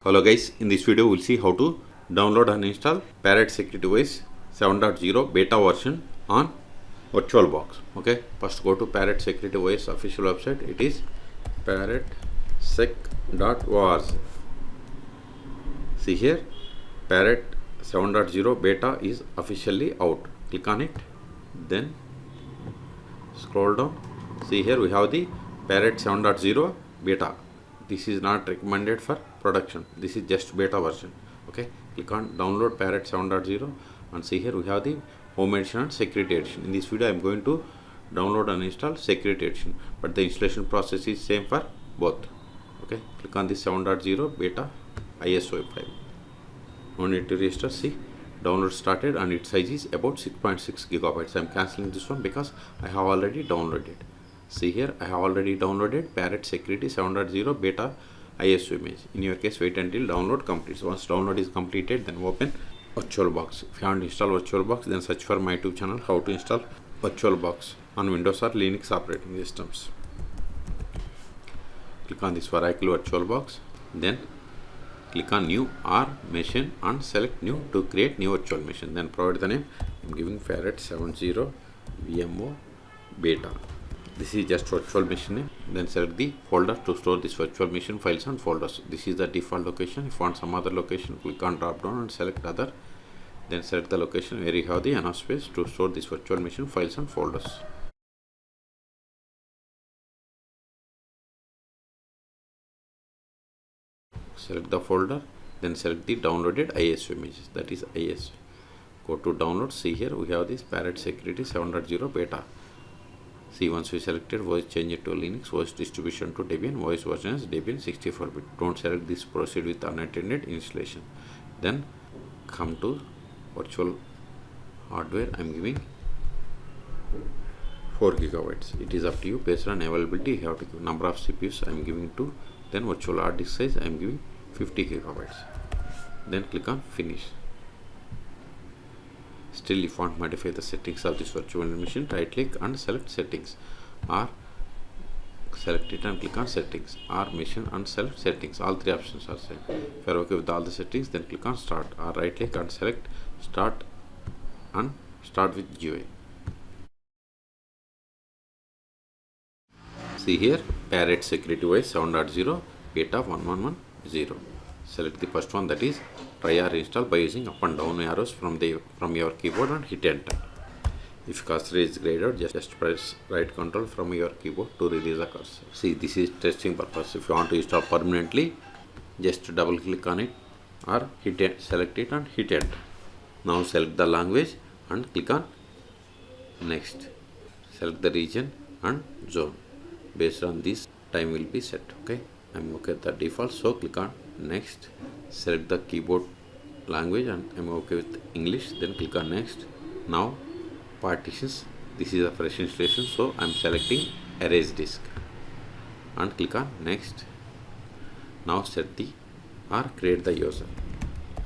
Hello guys, in this video we'll see how to download and install Parrot Security OS 7.0 beta version on VirtualBox. Okay, first go to Parrot Security OS official website. It is parrotsec.org. See here, Parrot 7.0 beta is officially out. Click on it, then scroll down. See here we have the Parrot 7.0 beta. This is not recommended for production. This is just beta version. Okay, click on download Parrot 7.0 and see here we have the home edition and security edition. In this video I am going to download and install security edition, but the installation process is same for both. Okay, click on this 7.0 beta ISO file. No need to register. See, download started and its size is about 6.6 gigabytes. I am cancelling this one because I have already downloaded. See here, I have already downloaded Parrot Security 7.0 beta ISO image. In your case, wait until download completes. Once download is completed, then open VirtualBox. If you want to install VirtualBox, then search for my YouTube channel how to install VirtualBox on Windows or Linux operating systems. Click on this Oracle VirtualBox, then click on new or machine and select new to create new virtual machine. Then provide the name. I am giving Parrot 7.0 VMO beta. This is just virtual machine name. Then select the folder to store this virtual machine files and folders. This is the default location. If you want some other location, click on drop down and select other. Then select the location where you have the enough space to store this virtual machine files and folders. Select the folder, then select the downloaded ISO images, that is ISO. Go to download. See here we have this Parrot Security 7.0 beta. See, once we selected voice, change it to Linux, voice distribution to Debian, voice version is Debian 64-bit. Don't select this, proceed with unattended installation. Then come to virtual hardware. I am giving 4 gigabytes. It is up to you based on availability. You have to give number of CPUs. I am giving 2. Then virtual hard disk size I am giving 50 gigabytes. Then click on finish. Still, if you want to modify the settings of this virtual machine, right click and select settings, or select it and click on settings, or machine and select settings. All three options are same. If you are okay with all the settings, then click on start, or right click and select start and start with GUI. See here, Parrot Security OS 7.0 beta 1.1.10. Select the first one, that is try or install by using up and down arrows from your keyboard and hit enter. If cursor is grayed out, just press right control from your keyboard to release the cursor. See, this is testing purpose. If you want to install permanently, just double click on it or hit it, select it and hit enter. Now select the language and click on next. Select the region and zone. Based on this, time will be set. Okay, I'm okay with the default, so click on next. Select the keyboard language and I'm okay with English. Then click on next. Now partitions. This is a fresh installation, so I'm selecting erase disk and click on next. Now set the or create the user.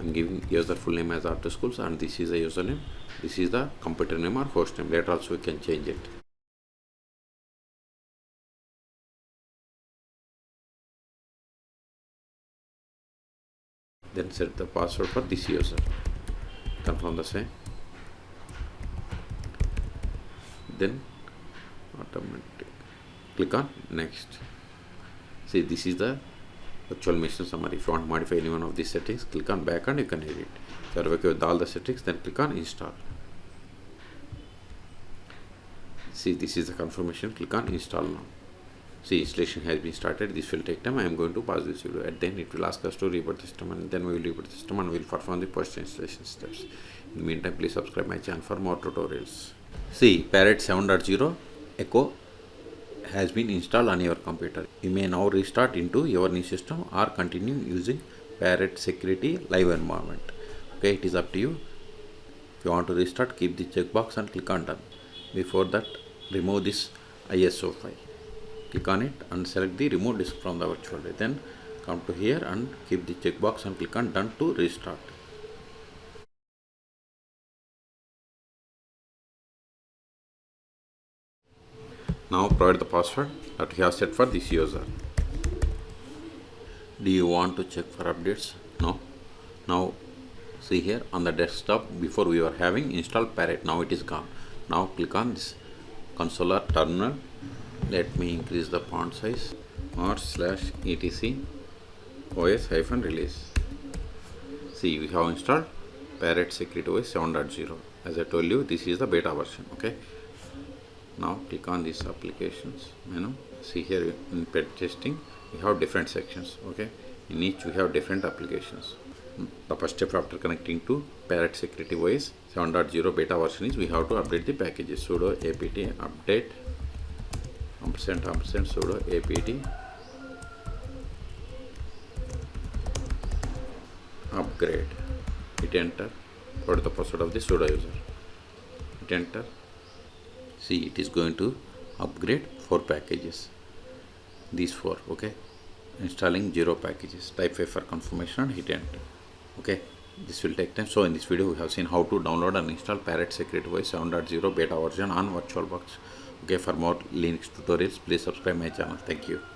I'm giving user full name as After Schools, and this is the username. This is the computer name or host name. Later also we can change it. Then set the password for this user. Confirm the same. Then automatic. Click on next. See, this is the virtual machine summary. If you want to modify any one of these settings, click on back and you can edit. If you are okay with all the settings, then click on install. See, this is the confirmation. Click on install now. See, installation has been started. This will take time. I am going to pause this video. At the end, it will ask us to reboot the system, and then we will reboot the system and we will perform the post installation steps. In the meantime, please subscribe my channel for more tutorials. See, Parrot 7.0 Echo has been installed on your computer. You may now restart into your new system or continue using Parrot Security live environment. Okay, it is up to you. If you want to restart, keep the checkbox and click on done. Before that, remove this ISO file. Click on it and select the remove disk from the virtual day. Then come to here and keep the checkbox and click on done to restart. Now provide the password that you have set for this user. Do you want to check for updates? No. Now see here on the desktop, before we were having install Parrot, now it is gone. Now click on this console or terminal. Let me increase the font size /etc os-release. See, we have installed Parrot Security OS 7.0. As I told you, this is the beta version. Okay. Now click on these applications menu. See here in pet testing we have different sections. Okay, in each we have different applications. The first step after connecting to Parrot Security OS 7.0 beta version is we have to update the packages. Sudo apt update & sudo apt upgrade. Hit enter. Put the password of the sudo user. Hit enter. See, it is going to upgrade 4 packages. These 4. Okay, installing 0 packages. Type 5 for confirmation and hit enter. Okay, this will take time. So in this video we have seen how to download and install Parrot Security OS 7.0 beta version on VirtualBox. Okay, for more Linux tutorials please subscribe my channel. Thank you.